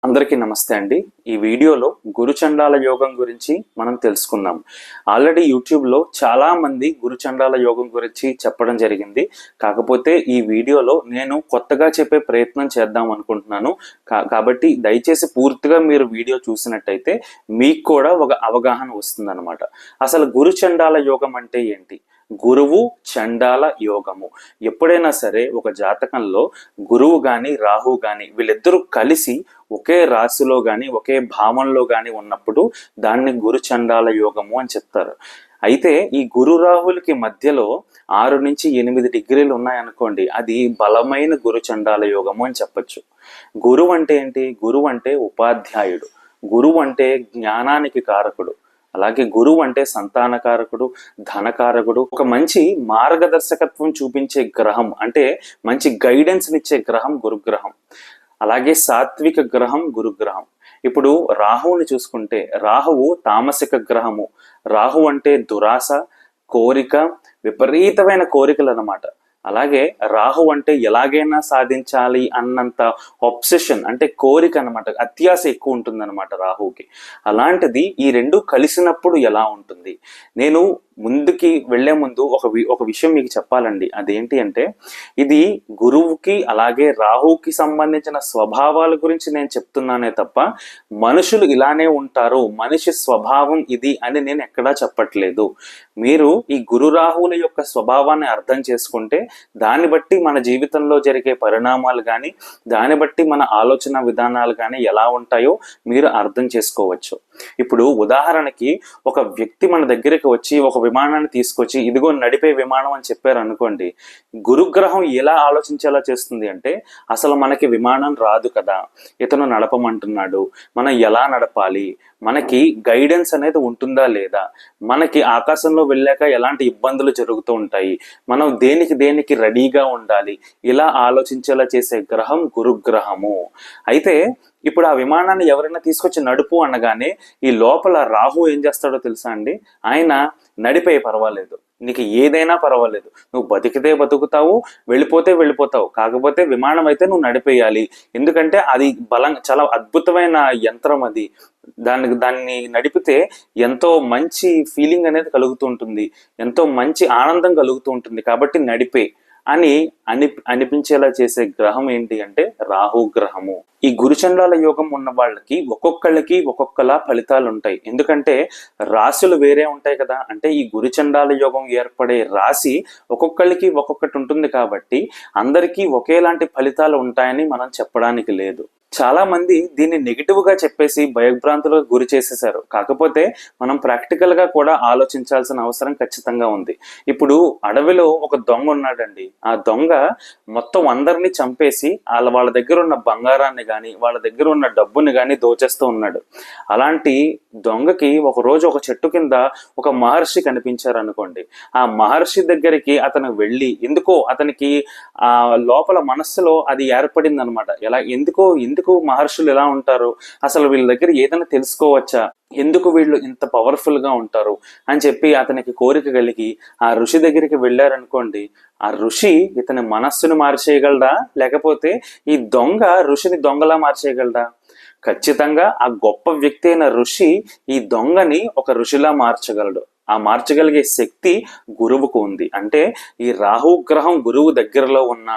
అందరికీ నమస్తే అండి. ఈ వీడియోలో గురుచండాల యోగం గురించి మనం తెలుసుకుందాం. ఆల్రెడీ యూట్యూబ్లో చాలా మంది గురుచండాల యోగం గురించి చెప్పడం జరిగింది. కాకపోతే ఈ వీడియోలో నేను కొత్తగా చెప్పే ప్రయత్నం చేద్దాం అనుకుంటున్నాను. కాబట్టి దయచేసి పూర్తిగా మీరు వీడియో చూసినట్టయితే మీకు కూడా ఒక అవగాహన వస్తుందన్నమాట. అసలు గురుచండాల యోగం అంటే ఏంటి? గురువు చండాల యోగము. ఎప్పుడైనా సరే ఒక జాతకంలో గురువు గాని రాహు గాని వీళ్ళిద్దరూ కలిసి ఒకే రాశిలో గాని ఒకే భావంలో గాని ఉన్నప్పుడు దాన్ని గురు చండాల యోగము అని చెప్తారు. అయితే ఈ గురు రాహులకి మధ్యలో 6 నుంచి 8 డిగ్రీలు ఉన్నాయనుకోండి, అది బలమైన గురు చండాల యోగము అని చెప్పచ్చు. గురువు అంటే ఏంటి? గురువు అంటే ఉపాధ్యాయుడు, గురువు అంటే జ్ఞానానికి కారకుడు, అలాగే గురువు అంటే సంతానకారకుడు, ధనకారకుడు, ఒక మంచి మార్గదర్శకత్వం చూపించే గ్రహం, అంటే మంచి గైడెన్స్ నిచ్చే గ్రహం గురుగ్రహం. అలాగే సాత్విక గ్రహం గురుగ్రహం. ఇప్పుడు రాహువుని చూసుకుంటే రాహువు తామసిక గ్రహము. రాహు అంటే దురాశ, కోరిక, విపరీతమైన కోరికలు అన్నమాట. అలాగే రాహు అంటే ఎలాగైనా సాధించాలి అన్నంత ఒబ్సెషన్, అంటే కోరిక అనమాట, అత్యాశ ఎక్కువ ఉంటుంది అనమాట రాహుకి. అలాంటిది ఈ రెండు కలిసినప్పుడు ఎలా ఉంటుంది? నేను ముందుకి వెళ్లే ముందు ఒక విషయం మీకు చెప్పాలండి. అదేంటి అంటే, ఇది గురువుకి అలాగే రాహుకి సంబంధించిన స్వభావాల గురించి నేను చెప్తున్నానే తప్ప మనుషులు ఇలానే ఉంటారు, మనిషి స్వభావం ఇది అని నేను ఎక్కడా చెప్పట్లేదు. మీరు ఈ గురు రాహువుల యొక్క స్వభావాన్ని అర్థం చేసుకుంటే దాన్ని బట్టి మన జీవితంలో జరిగే పరిణామాలు కానీ, దాన్ని బట్టి మన ఆలోచన విధానాలు కానీ ఎలా ఉంటాయో మీరు అర్థం చేసుకోవచ్చు. ఇప్పుడు ఉదాహరణకి ఒక వ్యక్తి మన దగ్గరికి వచ్చి ఒక విమానాన్ని తీసుకొచ్చి ఇదిగో నడిపే విమానం అని చెప్పారు అనుకోండి, గురుగ్రహం ఎలా ఆలోచించేలా చేస్తుంది అంటే, అసలు మనకి విమానం రాదు కదా, ఇతను నడపమంటున్నాడు, మనం ఎలా నడపాలి, మనకి గైడెన్స్ అనేది ఉంటుందా లేదా, మనకి ఆకాశంలో వెళ్ళాక ఎలాంటి ఇబ్బందులు జరుగుతూ ఉంటాయి, మనం దేనికి రెడీగా ఉండాలి, ఇలా ఆలోచించేలా చేసే గ్రహం గురుగ్రహము. అయితే ఇప్పుడు ఆ విమానాన్ని ఎవరైనా తీసుకొచ్చి నడుపు అనగానే ఈ లోపల రాహు ఏం చేస్తాడో తెలుసా అండి? ఆయన నడిపే పర్వాలేదు, నీకు ఏదైనా పర్వాలేదు, నువ్వు బతికితే బతుకుతావు, వెళ్ళిపోతే వెళ్ళిపోతావు, కాకపోతే విమానం అయితే నువ్వు నడిపేయాలి. ఎందుకంటే అది చాలా అద్భుతమైన యంత్రం అది. దాన్ని నడిపితే ఎంతో మంచి ఫీలింగ్ అనేది కలుగుతూ ఉంటుంది, ఎంతో మంచి ఆనందం కలుగుతూ ఉంటుంది, కాబట్టి నడిపే అని అనిపించేలా చేసే గ్రహం ఏంటి అంటే రాహు గ్రహము. ఈ గురుచండాల యోగం ఉన్న వాళ్ళకి ఒక్కొక్కళ్ళకి ఒక్కొక్కలా ఫలితాలు ఉంటాయి. ఎందుకంటే రాశులు వేరే ఉంటాయి కదా. అంటే ఈ గురుచండాల యోగం ఏర్పడే రాశి ఒక్కొక్కళ్ళకి ఒక్కొక్కటి ఉంటుంది కాబట్టి అందరికీ ఒకేలాంటి ఫలితాలు ఉంటాయని మనం చెప్పడానికి లేదు. చాలా మంది దీన్ని నెగిటివ్ గా చెప్పేసి భయభ్రాంతులకు గురి చేసేసారు. కాకపోతే మనం ప్రాక్టికల్ గా కూడా ఆలోచించాల్సిన అవసరం ఖచ్చితంగా ఉంది. ఇప్పుడు అడవిలో ఒక దొంగ ఉన్నాడండి. ఆ దొంగ మొత్తం అందరినీ చంపేసి వాళ్ళ దగ్గర ఉన్న బంగారాన్ని గాని వాళ్ళ దగ్గర ఉన్న డబ్బుని గాని దోచేస్తూ ఉన్నాడు. అలాంటి దొంగకి ఒక రోజు ఒక చెట్టు కింద ఒక మహర్షి కనిపించారు అనుకోండి. ఆ మహర్షి దగ్గరికి అతను వెళ్ళి, ఎందుకో అతనికి ఆ లోపల మనస్సులో అది ఏర్పడింది అనమాట. ఎందుకు మహర్షులు ఎలా ఉంటారు, అసలు వీళ్ళ దగ్గర ఏదైనా తెలుసుకోవచ్చా, ఎందుకు వీళ్ళు ఇంత పవర్ఫుల్ గా ఉంటారు అని చెప్పి అతనికి కోరిక కలిగి ఆ ఋషి దగ్గరికి వెళ్ళారనుకోండి. ఆ ఋషి ఇతని మనస్సును మార్చేయగలడా, లేకపోతే ఈ దొంగ ఋషిని దొంగలా మార్చేయగలడా? ఖచ్చితంగా ఆ గొప్ప వ్యక్తి అయిన ఋషి ఈ దొంగని ఒక ఋషిలా మార్చగలడు. ఆ మార్చగలిగే శక్తి గురువుకు ఉంది. అంటే ఈ రాహు గ్రహం గురువు దగ్గరలో ఉన్న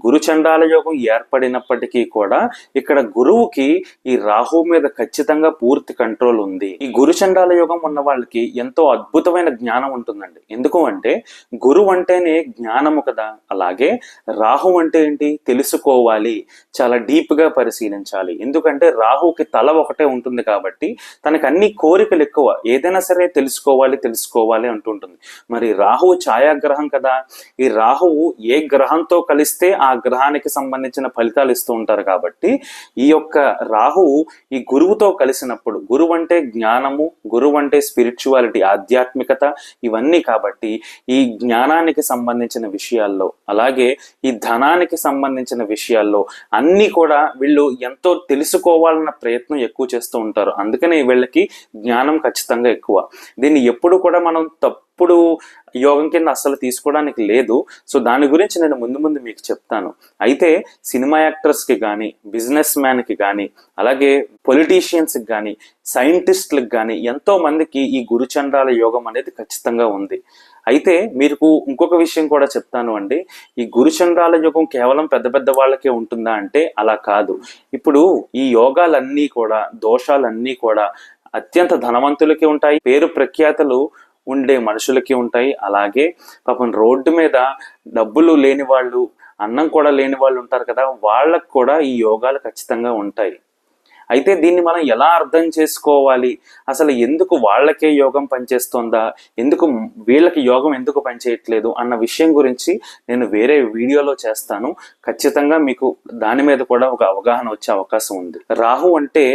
గురు చండాల యోగం ఏర్పడినప్పటికీ కూడా ఇక్కడ గురువుకి ఈ రాహు మీద ఖచ్చితంగా పూర్తి కంట్రోల్ ఉంది. ఈ గురు చండాల యోగం ఉన్న వాళ్ళకి ఎంతో అద్భుతమైన జ్ఞానం ఉంటుందండి. ఎందుకు అంటే గురువు అంటేనే జ్ఞానము కదా. అలాగే రాహు అంటే ఏంటి? తెలుసుకోవాలి, చాలా డీప్ గా పరిశీలించాలి. ఎందుకంటే రాహుకి తల ఒకటే ఉంటుంది కాబట్టి తనకి అన్ని కోరికలు ఎక్కువ, ఏదైనా సరే తెలుసుకోవాలి అంటుంటుంది. మరి రాహువు ఛాయాగ్రహం కదా. ఈ రాహువు ఏ గ్రహంతో కలిస్తే ఆ గ్రహానికి సంబంధించిన ఫలితాలు ఇస్తూ ఉంటారు కాబట్టి ఈ యొక్క రాహువు ఈ గురువుతో కలిసినప్పుడు, గురువు అంటే జ్ఞానము, గురువు అంటే స్పిరిచువాలిటీ, ఆధ్యాత్మికత, ఇవన్నీ కాబట్టి ఈ జ్ఞానానికి సంబంధించిన విషయాల్లో అలాగే ఈ ధనానికి సంబంధించిన విషయాల్లో అన్ని కూడా వీళ్ళు ఎంతో తెలుసుకోవాలన్న ప్రయత్నం ఎక్కువ చేస్తూ ఉంటారు. అందుకనే వీళ్ళకి జ్ఞానం ఖచ్చితంగా ఎక్కువ. దీన్ని ఎప్పుడు కూడా మనం ఇప్పుడు యోగం కింద అస్సలు తీసుకోవడానికి లేదు. సో దాని గురించి నేను ముందు ముందు మీకు చెప్తాను. అయితే సినిమా యాక్టర్స్కి కానీ, బిజినెస్ మ్యాన్కి కానీ, అలాగే పొలిటీషియన్స్కి కానీ, సైంటిస్టులకు కానీ ఎంతో మందికి ఈ గురుచండాల యోగం అనేది ఖచ్చితంగా ఉంది. అయితే మీకు ఇంకొక విషయం కూడా చెప్తాను అండి. ఈ గురుచండాల యోగం కేవలం పెద్ద పెద్ద వాళ్ళకే ఉంటుందా అంటే అలా కాదు. ఇప్పుడు ఈ యోగాలన్నీ కూడా, దోషాలన్నీ కూడా అత్యంత ధనవంతులకి ఉంటాయి, పేరు ప్రఖ్యాతలు ఉండే మనుషులకి ఉంటాయి. అలాగే పాపం రోడ్డు మీద డబ్బులు లేని వాళ్ళు, అన్నం కూడా లేని వాళ్ళు ఉంటారు కదా, వాళ్ళకు కూడా ఈ యోగాలు ఖచ్చితంగా ఉంటాయి. అయితే దీన్ని మనం ఎలా అర్థం చేసుకోవాలి, అసలు ఎందుకు వాళ్ళకే యోగం పనిచేస్తుందా, ఎందుకు వీళ్ళకి యోగం ఎందుకు పనిచేయట్లేదు అన్న విషయం గురించి నేను వేరే వీడియోలో చేస్తాను. ఖచ్చితంగా మీకు దాని మీద కూడా ఒక అవగాహన వచ్చే అవకాశం ఉంది. రాహు అంటే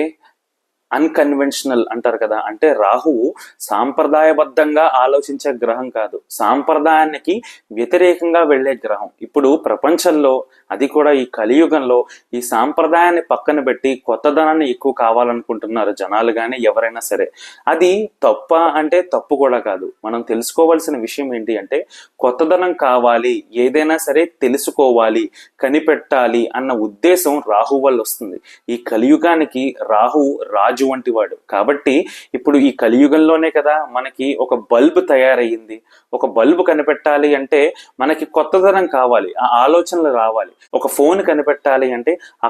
అన్కన్వెన్షనల్ అంటారు కదా, అంటే రాహువు సాంప్రదాయబద్ధంగా ఆలోచించే గ్రహం కాదు, సాంప్రదాయానికి వ్యతిరేకంగా వెళ్ళే గ్రహం. ఇప్పుడు ప్రపంచంలో, అది కూడా ఈ కలియుగంలో, ఈ సాంప్రదాయాన్ని పక్కన పెట్టి కొత్తదనాన్ని ఎక్కువ కావాలనుకుంటున్నారు జనాలు కానీ ఎవరైనా సరే. అది తప్ప అంటే తప్పు కూడా కాదు. మనం తెలుసుకోవాల్సిన విషయం ఏంటి అంటే, కొత్తదనం కావాలి, ఏదైనా సరే తెలుసుకోవాలి, కనిపెట్టాలి అన్న ఉద్దేశం రాహు వల్ల వస్తుంది. ఈ కలియుగానికి రాహు రాజు వంటి వాడు. కాబట్టి ఇప్పుడు ఈ కలియుగంలోనే కదా మనకి ఒక బల్బ్ తయారయ్యింది. ఒక బల్బ్ కనిపెట్టాలి అంటే మనకి కొత్తదనం కావాలి, ఆ ఆలోచనలు రావాలి. ఒక ఫోన్ కనిపెట్టాలి అంటే ఆ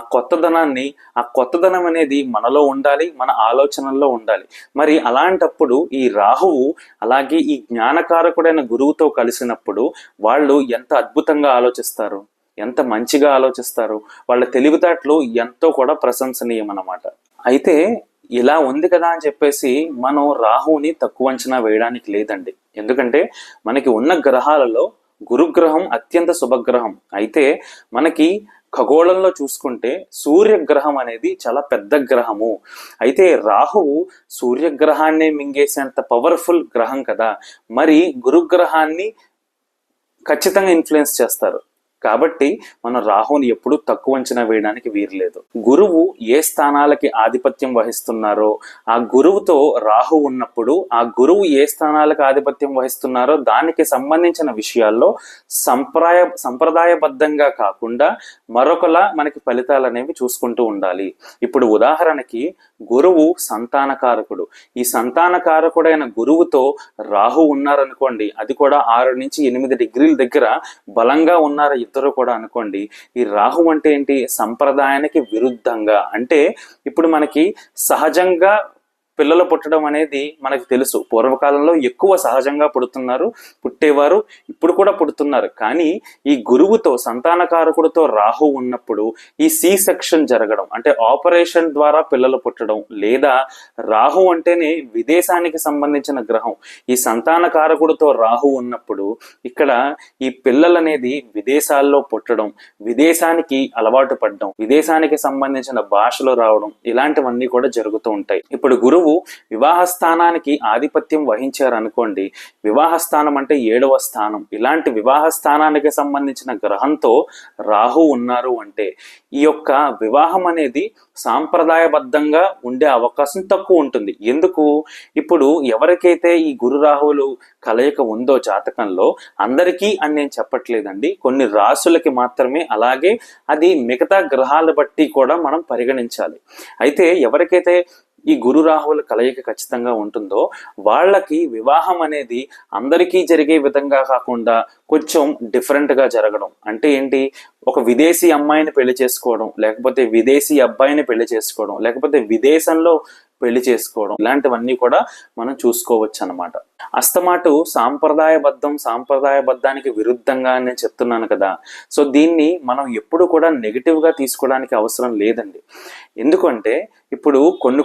కొత్తదనం అనేది మనలో ఉండాలి, మన ఆలోచనల్లో ఉండాలి. మరి అలాంటప్పుడు ఈ రాహువు అలాగే ఈ జ్ఞానకారకుడైన గురువుతో కలిసినప్పుడు వాళ్ళు ఎంత అద్భుతంగా ఆలోచిస్తారు, ఎంత మంచిగా ఆలోచిస్తారు. వాళ్ళ తెలివితేటలు ఎంతో కూడా ప్రశంసనీయం అన్నమాట. అయితే ఇలా ఉంది కదా అని చెప్పేసి మనం రాహుని తక్కువ అంచనా వేయడానికి లేదండి. ఎందుకంటే మనకి ఉన్న గ్రహాలలో గురుగ్రహం అత్యంత శుభగ్రహం. అయితే మనకి ఖగోళంలో చూసుకుంటే సూర్యగ్రహం అనేది చాలా పెద్ద గ్రహము. అయితే రాహువు సూర్యగ్రహాన్ని మింగేసేంత పవర్ఫుల్ గ్రహం కదా, మరి గురుగ్రహాన్ని ఖచ్చితంగా ఇన్ఫ్లుయెన్స్ చేస్తారు. కాబట్టి మనం రాహుని ఎప్పుడూ తక్కువ అంచనా వేయడానికి వీరలేదు. గురువు ఏ స్థానాలకి ఆధిపత్యం వహిస్తున్నారో, ఆ గురువుతో రాహు ఉన్నప్పుడు ఆ గురువు ఏ స్థానాలకు ఆధిపత్యం వహిస్తున్నారో దానికి సంబంధించిన విషయాల్లో సంప్రదాయబద్ధంగా కాకుండా మరొకలా మనకి ఫలితాలు అనేవి చూసుకుంటూ ఉండాలి. ఇప్పుడు ఉదాహరణకి గురువు సంతానకారకుడు. ఈ సంతానకారకుడైన గురువుతో రాహు ఉన్నారనుకోండి, అది కూడా 6 నుంచి 8 డిగ్రీల దగ్గర బలంగా ఉన్నారు ఇద్దరు కూడా అనుకోండి. ఈ రాహు అంటే ఏంటి, సంప్రదాయానికి విరుద్ధంగా. అంటే ఇప్పుడు మనకి సహజంగా పిల్లలు పుట్టడం అనేది మనకు తెలుసు. పూర్వకాలంలో ఎక్కువ సహజంగా పుట్టేవారు, ఇప్పుడు కూడా పుడుతున్నారు. కానీ ఈ గురువుతో, సంతానకారకుడితో రాహు ఉన్నప్పుడు ఈ సి సెక్షన్ జరగడం, అంటే ఆపరేషన్ ద్వారా పిల్లలు పుట్టడం, లేదా రాహు అంటేనే విదేశానికి సంబంధించిన గ్రహం. ఈ సంతానకారకుడితో రాహు ఉన్నప్పుడు ఇక్కడ ఈ పిల్లలు అనేది విదేశాల్లో పుట్టడం, విదేశానికి అలవాటు పడడం, విదేశానికి సంబంధించిన భాషలో రావడం, ఇలాంటివన్నీ కూడా జరుగుతూ ఉంటాయి. ఇప్పుడు గురువు వివాహ స్థానానికి ఆధిపత్యం వహించారనుకోండి, వివాహ స్థానం అంటే 7వ స్థానం. ఇలాంటి వివాహ స్థానానికి సంబంధించిన గ్రహంతో రాహు ఉన్నారు అంటే ఈ యొక్క వివాహం అనేది సాంప్రదాయబద్ధంగా ఉండే అవకాశం తక్కువ ఉంటుంది. ఎందుకు, ఇప్పుడు ఎవరికైతే ఈ గురు రాహువులు కలయిక ఉందో జాతకంలో, అందరికీ అని నేను చెప్పట్లేదండి, కొన్ని రాసులకి మాత్రమే. అలాగే అది మిగతా గ్రహాల బట్టి కూడా మనం పరిగణించాలి. అయితే ఎవరికైతే ఈ గురు రాహువుల కలయిక ఖచ్చితంగా ఉంటుందో వాళ్ళకి వివాహం అనేది అందరికీ జరిగే విధంగా కాకుండా కొంచెం డిఫరెంట్గా జరగడం. అంటే ఏంటి, ఒక విదేశీ అమ్మాయిని పెళ్లి చేసుకోవడం, లేకపోతే విదేశీ అబ్బాయిని పెళ్లి చేసుకోవడం, లేకపోతే విదేశంలో పెళ్లి చేసుకోవడం, ఇలాంటివన్నీ కూడా మనం చూసుకోవచ్చు అన్నమాట. అస్తమాటు సాంప్రదాయబద్ధానికి విరుద్ధంగా నేను చెప్తున్నాను కదా. సో దీన్ని మనం ఎప్పుడు కూడా నెగిటివ్గా తీసుకోవడానికి అవసరం లేదండి. ఎందుకంటే ఇప్పుడు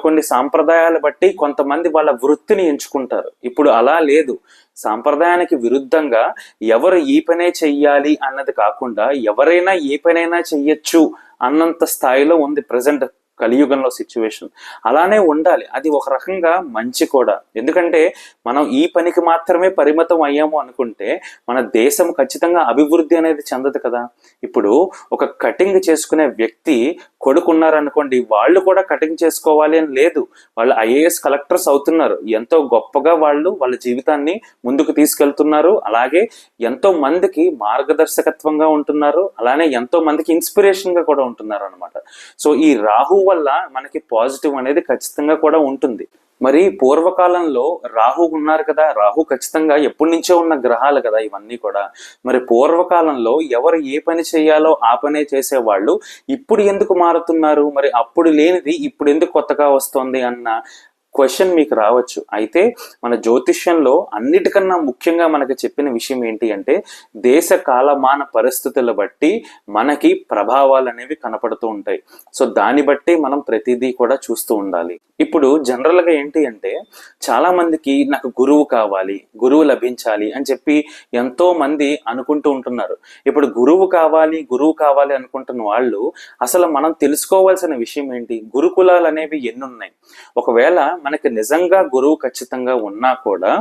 కొన్ని సాంప్రదాయాలు బట్టి కొంతమంది వాళ్ళ వృత్తిని ఎంచుకుంటారు. ఇప్పుడు అలా లేదు. సాంప్రదాయానికి విరుద్ధంగా ఎవరు ఈ పనే చెయ్యాలి అన్నది కాకుండా ఎవరైనా ఏ పనైనా చెయ్యొచ్చు అన్నంత స్థాయిలో ఉంది ప్రజెంట్ కలియుగంలో సిచ్యువేషన్. అలానే ఉండాలి. అది ఒక రకంగా మంచి కూడా. ఎందుకంటే మనం ఈ పనికి మాత్రమే పరిమితం అయ్యాము అనుకుంటే మన దేశం ఖచ్చితంగా అభివృద్ధి అనేది చెందదు కదా. ఇప్పుడు ఒక కటింగ్ చేసుకునే వ్యక్తి కొడుకు ఉన్నారనుకోండి, వాళ్ళు కూడా కటింగ్ చేసుకోవాలి అని లేదు. వాళ్ళు ఐఏఎస్ కలెక్టర్స్ అవుతున్నారు, ఎంతో గొప్పగా వాళ్ళు వాళ్ళ జీవితాన్ని ముందుకు తీసుకెళ్తున్నారు. అలాగే ఎంతో మందికి మార్గదర్శకత్వంగా ఉంటున్నారు, అలానే ఎంతో మందికి ఇన్స్పిరేషన్ గా కూడా ఉంటున్నారు అనమాట. సో ఈ రాహు వల్ల మనకి పాజిటివ్ అనేది ఖచ్చితంగా కూడా ఉంటుంది. మరి పూర్వకాలంలో రాహు ఉన్నారు కదా, రాహు ఖచ్చితంగా ఎప్పటి నుంచో ఉన్న గ్రహాలు కదా ఇవన్నీ కూడా. మరి పూర్వకాలంలో ఎవరు ఏ పని చేయాలో ఆ పనే చేసేవాళ్ళు ఇప్పుడు ఎందుకు మారుతున్నారు, మరి అప్పుడు లేనిది ఇప్పుడు ఎందుకు కొత్తగా వస్తుంది అన్న క్వశ్చన్ మీకు రావచ్చు. అయితే మన జ్యోతిష్యంలో అన్నిటికన్నా ముఖ్యంగా మనకి చెప్పిన విషయం ఏంటి అంటే, దేశ కాలమాన పరిస్థితుల బట్టి మనకి ప్రభావాలు అనేవి కనపడుతూ ఉంటాయి. సో దాన్ని బట్టి మనం ప్రతిదీ కూడా చూస్తూ ఉండాలి. ఇప్పుడు జనరల్గా ఏంటి అంటే, చాలా మందికి నాకు గురువు కావాలి, గురువు లభించాలి అని చెప్పి ఎంతో మంది అనుకుంటూ ఉంటున్నారు. ఇప్పుడు గురువు కావాలి అనుకుంటున్న వాళ్ళు అసలు మనం తెలుసుకోవాల్సిన విషయం ఏంటి, గురుకులాలు అనేవి ఎన్ని ఉన్నాయి. ఒకవేళ మనకి నిజంగా గురువు ఖచ్చితంగా ఉన్నా కూడా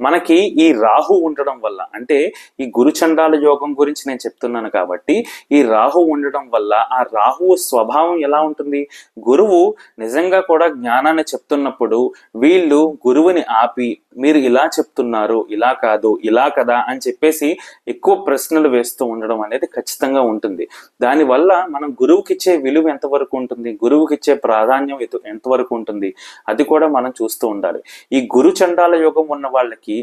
మనకి ఈ రాహు ఉండడం వల్ల, అంటే ఈ గురుచండాల యోగం గురించి నేను చెప్తున్నాను కాబట్టి, ఈ రాహు ఉండడం వల్ల ఆ రాహువు స్వభావం ఎలా ఉంటుంది, గురువు నిజంగా కూడా జ్ఞానాన్ని చెప్తున్నప్పుడు వీళ్ళు గురువుని ఆపి మీరు ఇలా చెప్తున్నారు, ఇలా కాదు, ఇలా కదా అని చెప్పేసి ఎక్కువ ప్రశ్నలు వేస్తూ ఉండడం అనేది ఖచ్చితంగా ఉంటుంది. దానివల్ల మనం గురువుకిచ్చే విలువ ఎంతవరకు ఉంటుంది, గురువుకిచ్చే ప్రాధాన్యం ఎంతవరకు ఉంటుంది, అది కూడా మనం చూస్తూ ఉండాలి. ఈ గురు చండాల యోగం ఉన్న వాళ్ళకి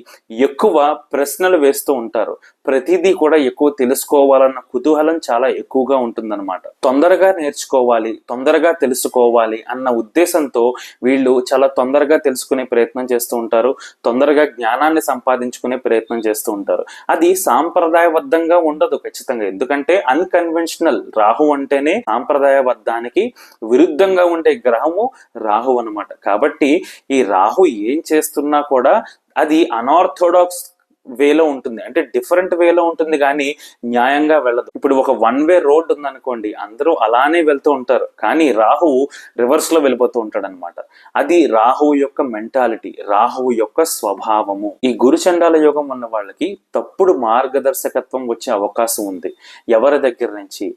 ఎక్కువ ప్రశ్నలు వేస్తూ ఉంటారు, ప్రతిదీ కూడా ఎక్కువ తెలుసుకోవాలన్న కుతూహలం చాలా ఎక్కువగా ఉంటుందన్నమాట. తొందరగా నేర్చుకోవాలి, తొందరగా తెలుసుకోవాలి అన్న ఉద్దేశంతో వీళ్ళు చాలా తొందరగా తెలుసుకునే ప్రయత్నం చేస్తూ ఉంటారు, తొందరగా జ్ఞానాన్ని సంపాదించుకునే ప్రయత్నం చేస్తూ ఉంటారు. అది సాంప్రదాయబద్ధంగా ఉండదు ఖచ్చితంగా, ఎందుకంటే అన్కన్వెన్షనల్. రాహు అంటేనే సాంప్రదాయబద్ధానికి విరుద్ధంగా ఉండే గ్రహము రాహు అన్నమాట. కాబట్టి ఈ రాహు ఏం చేస్తున్నా కూడా అది అనార్థోడాక్స్ వేలో ఉంటుంది, అంటే డిఫరెంట్ వేలో ఉంటుంది, కానీ న్యాయంగా వెళ్ళదు. ఇప్పుడు ఒక వన్ వే రోడ్ ఉందనుకోండి, అందరూ అలానే వెళ్తూ ఉంటారు, కానీ రాహువు రివర్స్ లో వెళ్ళిపోతూ ఉంటాడు అనమాట. అది రాహువు యొక్క మెంటాలిటీ, రాహువు యొక్క స్వభావము. ఈ గురుచండాల యోగం ఉన్న వాళ్ళకి తప్పుడు మార్గదర్శకత్వం వచ్చే అవకాశం ఉంది. ఎవరి దగ్గర నుంచి,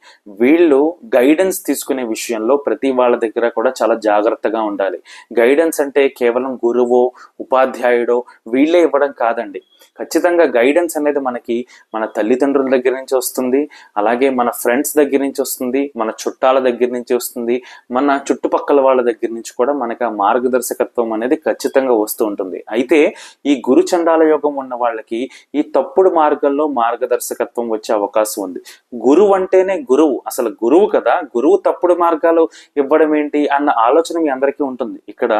వీళ్ళు గైడెన్స్ తీసుకునే విషయంలో ప్రతి వాళ్ళ దగ్గర కూడా చాలా జాగ్రత్తగా ఉండాలి. గైడెన్స్ అంటే కేవలం గురువో ఉపాధ్యాయుడో వీళ్ళే ఇవ్వడం కాదండి. ఖచ్చితంగా గైడెన్స్ అనేది మనకి మన తల్లిదండ్రుల దగ్గర నుంచి వస్తుంది, అలాగే మన ఫ్రెండ్స్ దగ్గర నుంచి వస్తుంది, మన చుట్టాల దగ్గర నుంచి వస్తుంది, మన చుట్టుపక్కల వాళ్ళ దగ్గర నుంచి కూడా మనకి ఆ మార్గదర్శకత్వం అనేది ఖచ్చితంగా వస్తూ ఉంటుంది. అయితే ఈ గురు చండాల యోగం ఉన్న వాళ్ళకి ఈ తప్పుడు మార్గంలో మార్గదర్శకత్వం వచ్చే అవకాశం ఉంది. గురువు అంటేనే గురువు, అసలు గురువు కదా, గురువు తప్పుడు మార్గాలు ఇవ్వడం ఏంటి అన్న ఆలోచన మీ అందరికీ ఉంటుంది. ఇక్కడ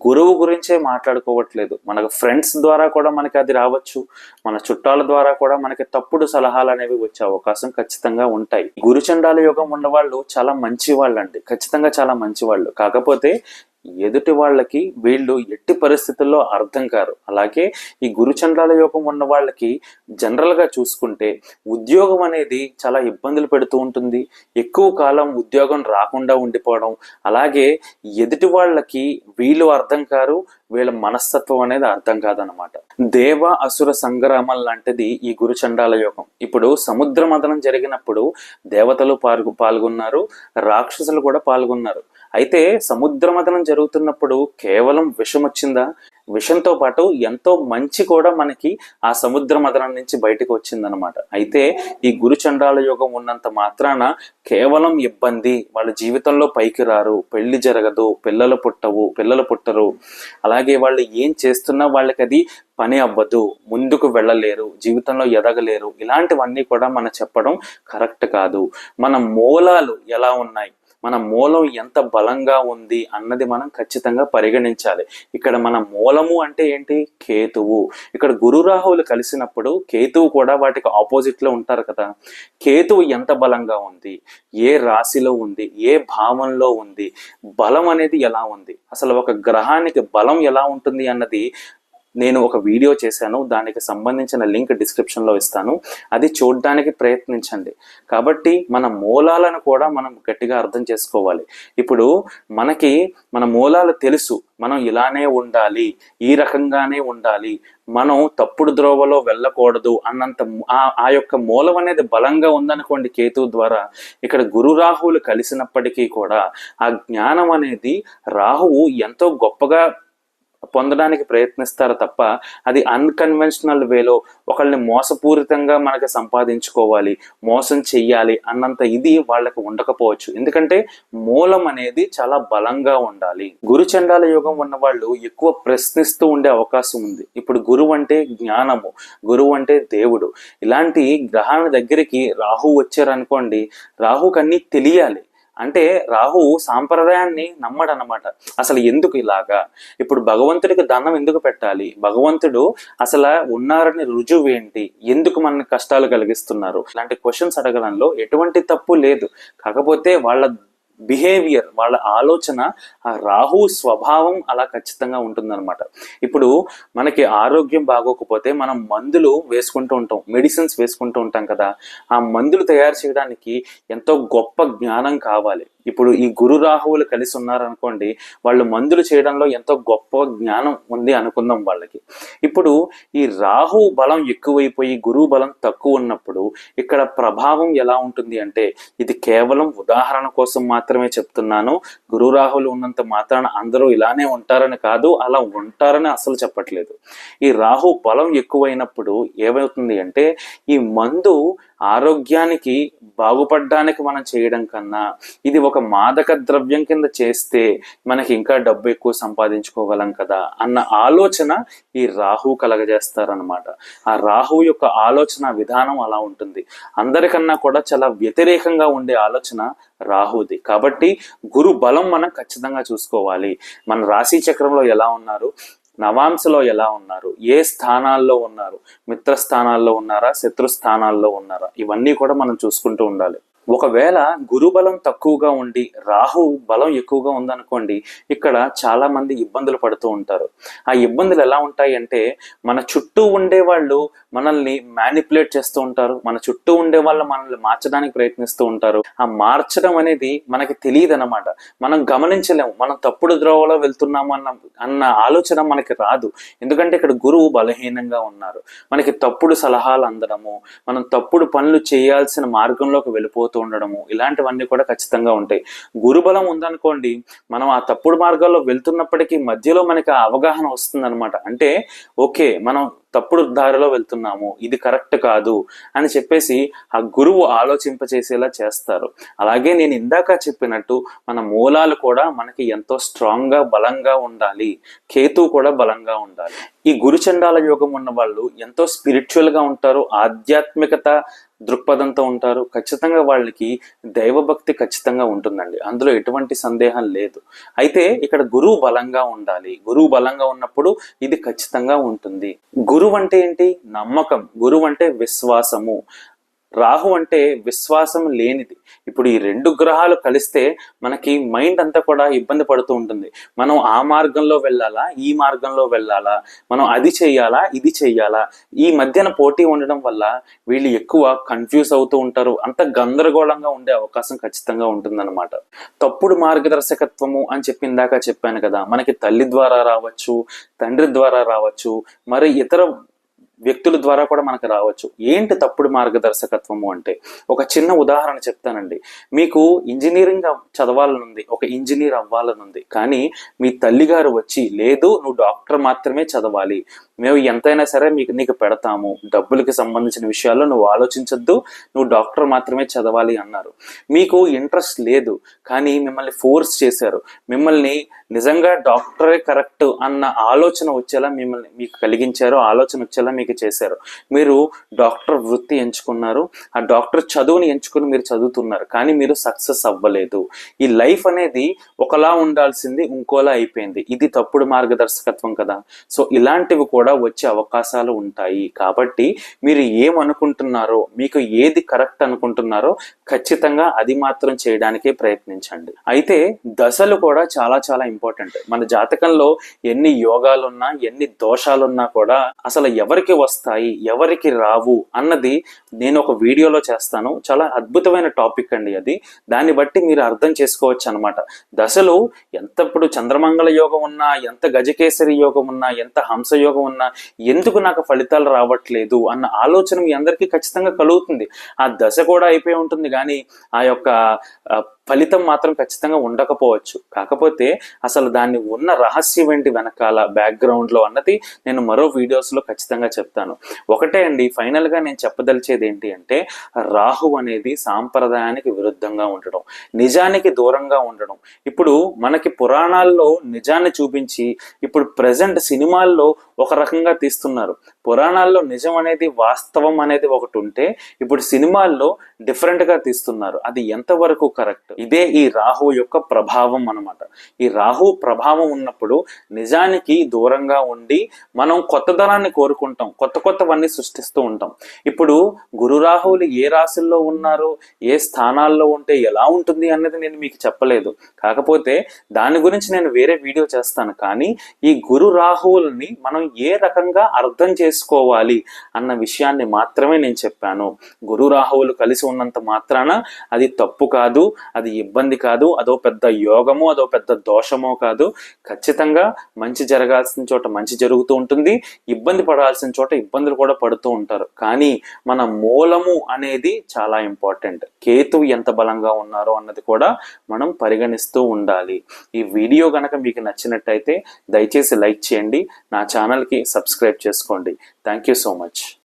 గురువు గురించే మాట్లాడుకోవట్లేదు, మనకు ఫ్రెండ్స్ ద్వారా కూడా మనకి అది రావచ్చు, మన చుట్టాల ద్వారా కూడా మనకి తప్పుడు సలహాలు అనేవి వచ్చే అవకాశం ఖచ్చితంగా ఉంటాయి. గురుచండాల యోగం ఉన్న వాళ్ళు చాలా మంచి వాళ్ళు అండి, ఖచ్చితంగా చాలా మంచి వాళ్ళు. కాకపోతే ఎదుటి వాళ్ళకి వీళ్ళు ఎట్టి పరిస్థితుల్లో అర్థం కారు. అలాగే ఈ గురుచండాల యోగం ఉన్న వాళ్ళకి జనరల్ గా చూసుకుంటే ఉద్యోగం అనేది చాలా ఇబ్బందులు పెడుతూ ఉంటుంది, ఎక్కువ కాలం ఉద్యోగం రాకుండా ఉండిపోవడం, అలాగే ఎదుటి వాళ్ళకి వీళ్ళు అర్థం కారు, వీళ్ళ మనస్తత్వం అనేది అర్థం కాదనమాట. దేవ అసుర సంగ్రామం లాంటిది ఈ గురుచండాల యోగం. ఇప్పుడు సముద్ర మథనం జరిగినప్పుడు దేవతలు పాల్గొన్నారు, రాక్షసులు కూడా పాల్గొన్నారు. అయితే సముద్ర మథనం జరుగుతున్నప్పుడు కేవలం విషం వచ్చిందా, విషంతో పాటు ఎంతో మంచి కూడా మనకి ఆ సముద్ర మథనం నుంచి బయటకు వచ్చిందనమాట. అయితే ఈ గురుచండాల యోగం ఉన్నంత మాత్రాన కేవలం ఇబ్బంది, వాళ్ళ జీవితంలో పైకి రారు, పెళ్లి జరగదు, పిల్లలు పుట్టరు, అలాగే వాళ్ళు ఏం చేస్తున్నా వాళ్ళకి అది పని అవ్వదు, ముందుకు వెళ్ళలేరు, జీవితంలో ఎదగలేరు, ఇలాంటివన్నీ కూడా మనం చెప్పడం కరెక్ట్ కాదు. మన మూలాలు ఎలా ఉన్నాయి, మన మూలం ఎంత బలంగా ఉంది అన్నది మనం ఖచ్చితంగా పరిగణించాలి. ఇక్కడ మన మూలము అంటే ఏంటి, కేతువు. ఇక్కడ గురు రాహువులు కలిసినప్పుడు కేతువు కూడా వాటికి ఆపోజిట్ లో ఉంటారు కదా. కేతువు ఎంత బలంగా ఉంది, ఏ రాశిలో ఉంది, ఏ భావంలో ఉంది, బలం అనేది ఎలా ఉంది, అసలు ఒక గ్రహానికి బలం ఎలా ఉంటుంది అన్నది నేను ఒక వీడియో చేశాను, దానికి సంబంధించిన లింక్ డిస్క్రిప్షన్లో ఇస్తాను, అది చూడడానికి ప్రయత్నించండి. కాబట్టి మన మూలాలను కూడా మనం గట్టిగా అర్థం చేసుకోవాలి. ఇప్పుడు మనకి మన మూలాలు తెలుసు, మనం ఇలానే ఉండాలి, ఈ రకంగానే ఉండాలి, మనం తప్పుడు ద్రోవలో వెళ్ళకూడదు అన్నంత ఆ యొక్క మూలం అనేది బలంగా ఉందనుకోండి కేతువు ద్వారా. ఇక్కడ గురు రాహువులు కలిసినప్పటికీ కూడా ఆ జ్ఞానం అనేది రాహువు ఎంతో గొప్పగా పొందడానికి ప్రయత్నిస్తారు తప్ప అది అన్కన్వెన్షనల్ వేలో ఒకళ్ళని మోసపూరితంగా మనకి సంపాదించుకోవాలి, మోసం చెయ్యాలి అన్నంత ఇది వాళ్ళకి ఉండకపోవచ్చు. ఎందుకంటే మూలం అనేది చాలా బలంగా ఉండాలి. గురు చండాల యోగం ఉన్న వాళ్ళు ఎక్కువ ప్రశ్నిస్తూ ఉండే అవకాశం ఉంది. ఇప్పుడు గురువు అంటే జ్ఞానము, గురువు అంటే దేవుడు. ఇలాంటి గ్రహాల దగ్గరికి రాహు వచ్చారనుకోండి, రాహుకి అన్నీ తెలియాలి. అంటే రాహు సాంప్రదాయాన్ని నమ్మడనమాట. అసలు ఎందుకు ఇలాగా, ఇప్పుడు భగవంతుడికి దండం ఎందుకు పెట్టాలి, భగవంతుడు అసలు ఉన్నారని రుజువు ఏంటి, ఎందుకు మన కష్టాలు కలిగిస్తున్నారు, ఇలాంటి క్వశ్చన్స్ అడగడంలో ఎటువంటి తప్పు లేదు. కాకపోతే వాళ్ళ బిహేవియర్, వాళ్ళ ఆలోచన, ఆ రాహు స్వభావం అలా ఖచ్చితంగా ఉంటుందన్నమాట. ఇప్పుడు మనకి ఆరోగ్యం బాగోకపోతే మనం మందులు వేసుకుంటూ ఉంటాం, మెడిసిన్స్ వేసుకుంటూ ఉంటాం కదా. ఆ మందులు తయారు చేయడానికి ఎంతో గొప్ప జ్ఞానం కావాలి. ఇప్పుడు ఈ గురు రాహువులు కలిసి ఉన్నారనుకోండి, వాళ్ళు మందులు చేయడంలో ఎంతో గొప్ప జ్ఞానం ఉంది అనుకుందాం వాళ్ళకి. ఇప్పుడు ఈ రాహు బలం ఎక్కువైపోయి గురువు బలం తక్కువ ఉన్నప్పుడు ఇక్కడ ప్రభావం ఎలా ఉంటుంది అంటే, ఇది కేవలం ఉదాహరణ కోసం మాత్రమే చెప్తున్నాను. గురు రాహువులు ఉన్నంత మాత్రాన అందరూ ఇలానే ఉంటారని కాదు, అలా ఉంటారని అసలు చెప్పట్లేదు. ఈ రాహు బలం ఎక్కువైనప్పుడు ఏమవుతుంది అంటే, ఈ మందు ఆరోగ్యానికి బాగుపడడానికి మనం చేయడం కన్నా ఇది ఒక మాదక ద్రవ్యం కింద చేస్తే మనకి ఇంకా డబ్బు ఎక్కువ సంపాదించుకోగలం కదా అన్న ఆలోచన ఈ రాహు కలగజేస్తారనమాట. ఆ రాహు యొక్క ఆలోచన విధానం అలా ఉంటుంది. అందరికన్నా కూడా చాలా వ్యతిరేకంగా ఉండే ఆలోచన రాహుది. కాబట్టి గురు బలం మనం ఖచ్చితంగా చూసుకోవాలి. మన రాశి చక్రంలో ఎలా ఉన్నారు, నవాంశలో ఎలా ఉన్నారు, ఏ స్థానాల్లో ఉన్నారు, మిత్ర స్థానాల్లో ఉన్నారా, శత్రు స్థానాల్లో ఉన్నారా, ఇవన్నీ కూడా మనం చూసుకుంటూ ఉండాలి. ఒకవేళ గురుబలం తక్కువగా ఉండి రాహు బలం ఎక్కువగా ఉందనుకోండి, ఇక్కడ చాలా మంది ఇబ్బందులు పడుతూ ఉంటారు. ఆ ఇబ్బందులు ఎలా ఉంటాయి అంటే, మన చుట్టూ ఉండే వాళ్ళు మనల్ని మ్యానిపులేట్ చేస్తూ ఉంటారు, మన చుట్టూ ఉండే వాళ్ళు మనల్ని మార్చడానికి ప్రయత్నిస్తూ ఉంటారు. ఆ మార్చడం అనేది మనకి తెలియదు అన్నమాట, మనం గమనించలేము. మనం తప్పుడు ద్రోవలో వెళ్తున్నాము అన్న ఆలోచన మనకి రాదు. ఎందుకంటే ఇక్కడ గురువు బలహీనంగా ఉన్నారు. మనకి తప్పుడు సలహాలు అందడము, మనం తప్పుడు పనులు చేయాల్సిన మార్గంలోకి వెళ్ళిపోతూ ఉండడము, ఇలాంటివన్నీ కూడా ఖచ్చితంగా ఉంటాయి. గురుబలం ఉందనుకోండి, మనం ఆ తప్పుడు మార్గాల్లో వెళ్తున్నప్పటికీ మధ్యలో మనకి ఆ అవగాహన వస్తుందన్నమాట. అంటే ఓకే, మనం తప్పుడు దారిలో వెళ్తున్నాము, ఇది కరెక్ట్ కాదు అని చెప్పేసి ఆ గురువు ఆలోచింపచేసేలా చేస్తారు. అలాగే నేను ఇందాక చెప్పినట్టు మన మూలాలు కూడా మనకి ఎంతో స్ట్రాంగ్ గా బలంగా ఉండాలి. కేతువు కూడా బలంగా ఉండాలి. ఈ గురుచండాల యోగం ఉన్న వాళ్ళు ఎంతో స్పిరిచువల్ గా ఉంటారు, ఆధ్యాత్మికత దృక్పథంతో ఉంటారు. ఖచ్చితంగా వాళ్ళకి దైవభక్తి ఖచ్చితంగా ఉంటుందండి, అందులో ఎటువంటి సందేహం లేదు. అయితే ఇక్కడ గురువు బలంగా ఉండాలి. గురువు బలంగా ఉన్నప్పుడు ఇది ఖచ్చితంగా ఉంటుంది. గురువు అంటే ఏంటి? నమ్మకం. గురువు అంటే విశ్వాసము. రాహు అంటే విశ్వాసం లేనిది. ఇప్పుడు ఈ రెండు గ్రహాలు కలిస్తే మనకి మైండ్ అంతా కూడా ఇబ్బంది పడుతూ ఉంటుంది. మనం ఆ మార్గంలో వెళ్ళాలా, ఈ మార్గంలో వెళ్ళాలా, మనం అది చెయ్యాలా, ఇది చెయ్యాలా, ఈ మధ్యన పోటీ ఉండడం వల్ల వీళ్ళు ఎక్కువ కన్ఫ్యూజ్ అవుతూ ఉంటారు. అంత గందరగోళంగా ఉండే అవకాశం ఖచ్చితంగా ఉంటుందన్నమాట. తప్పుడు మార్గదర్శకత్వము అని చెప్పి ఇందాక చెప్పాను కదా, మనకి తల్లి ద్వారా రావచ్చు, తండ్రి ద్వారా రావచ్చు, మరి ఇతర వ్యక్తుల ద్వారా కూడా మనకు రావచ్చు. ఏంటి తప్పుడు మార్గదర్శకత్వము అంటే, ఒక చిన్న ఉదాహరణ చెప్తానండి. మీకు ఇంజనీరింగ్ చదవాలనుంది, ఒక ఇంజనీర్ అవ్వాలనుంది, కానీ మీ తల్లిగారు వచ్చి లేదు నువ్వు డాక్టర్ మాత్రమే చదవాలి, మేము ఎంతైనా సరే నీకు పెడతాము, డబ్బులకి సంబంధించిన విషయాల్లో నువ్వు ఆలోచించద్దు, నువ్వు డాక్టర్ మాత్రమే చదవాలి అన్నారు. మీకు ఇంట్రెస్ట్ లేదు, కానీ మిమ్మల్ని ఫోర్స్ చేశారు. మిమ్మల్ని నిజంగా డాక్టరే కరెక్ట్ అన్న ఆలోచన వచ్చేలా మీకు కలిగించారు, ఆలోచన వచ్చేలా మీకు చేశారు. మీరు డాక్టర్ వృత్తి ఎంచుకున్నారు, ఆ డాక్టర్ చదువుని ఎంచుకుని మీరు చదువుతున్నారు, కానీ మీరు సక్సెస్ అవ్వలేదు. ఈ లైఫ్ అనేది ఒకలా ఉండాల్సింది ఇంకోలా అయిపోయింది. ఇది తప్పుడు మార్గదర్శకత్వం కదా. సో ఇలాంటివి కూడా కూడా వచ్చే అవకాశాలు ఉంటాయి. కాబట్టి మీరు ఏమనుకుంటున్నారో, మీకు ఏది కరెక్ట్ అనుకుంటున్నారో ఖచ్చితంగా అది మాత్రం చేయడానికే ప్రయత్నించండి. అయితే దశలు కూడా చాలా చాలా ఇంపార్టెంట్. మన జాతకంలో ఎన్ని యోగాలున్నా, ఎన్ని దోషాలున్నా కూడా అసలు ఎవరికి వస్తాయి, ఎవరికి రావు అన్నది నేను ఒక వీడియోలో చేస్తాను. చాలా అద్భుతమైన టాపిక్ అండి అది. దాన్ని బట్టి మీరు అర్థం చేసుకోవచ్చు అనమాట. దశలు ఎంతప్పుడు చంద్రమంగళ యోగం ఉన్నా, ఎంత గజకేసరి యోగం ఉన్నా, ఎంత హంస యోగం ఉన్నా ఎందుకు నాకు ఫలితాలు రావట్లేదు అన్న ఆలోచన మీ అందరికీ ఖచ్చితంగా కలుగుతుంది. ఆ దశ కూడా అయిపోయి ఉంటుంది, కానీ ఆ యొక్క ఫలితం మాత్రం ఖచ్చితంగా ఉండకపోవచ్చు. కాకపోతే అసలు దాన్ని ఉన్న రహస్యం ఏంటి వెనకాల బ్యాక్గ్రౌండ్లో అన్నది నేను మరో వీడియోస్లో ఖచ్చితంగా చెప్తాను. ఒకటే అండి, ఫైనల్గా నేను చెప్పదలిచేది ఏంటి అంటే, రాహు అనేది సాంప్రదాయానికి విరుద్ధంగా ఉండడం, నిజానికి దూరంగా ఉండడం. ఇప్పుడు మనకి పురాణాల్లో నిజాన్ని చూపించి ఇప్పుడు ప్రజెంట్ సినిమాల్లో ఒక రకంగా తీస్తున్నారు. పురాణాల్లో నిజం అనేది, వాస్తవం అనేది ఒకటి ఉంటే ఇప్పుడు సినిమాల్లో డిఫరెంట్గా తీస్తున్నారు. అది ఎంతవరకు కరెక్ట్? ఇదే ఈ రాహు యొక్క ప్రభావం అన్నమాట. ఈ రాహు ప్రభావం ఉన్నప్పుడు నిజానికి దూరంగా ఉండి మనం కొత్తదనాన్ని కోరుకుంటాం, కొత్తవన్నీ సృష్టిస్తూ ఉంటాం. ఇప్పుడు గురు రాహువులు ఏ రాశుల్లో ఉన్నారు, ఏ స్థానాల్లో ఉంటే ఎలా ఉంటుంది అన్నది నేను మీకు చెప్పలేదు. కాకపోతే దాని గురించి నేను వేరే వీడియో చేస్తాను. కానీ ఈ గురు రాహువుల్ని మనం ఏ రకంగా అర్థం చేసుకోవాలి అన్న విషయాన్ని మాత్రమే నేను చెప్పాను. గురు రాహువులు కలిసి ఉన్నంత మాత్రాన అది తప్పు కాదు, అది ఇబ్బంది కాదు, అదో పెద్ద యోగమో అదో పెద్ద దోషమో కాదు. ఖచ్చితంగా మంచి జరగాల్సిన చోట మంచి జరుగుతూ ఉంటుంది, ఇబ్బంది పడాల్సిన చోట ఇబ్బందులు కూడా పడుతూ ఉంటారు. కానీ మన మూలము అనేది చాలా ఇంపార్టెంట్. కేతువు ఎంత బలంగా ఉన్నారో అన్నది కూడా మనం పరిగణిస్తూ ఉండాలి. ఈ వీడియో కనుక మీకు నచ్చినట్టయితే దయచేసి లైక్ చేయండి, నా ఛానల్కి సబ్స్క్రైబ్ చేసుకోండి. Thank you so much.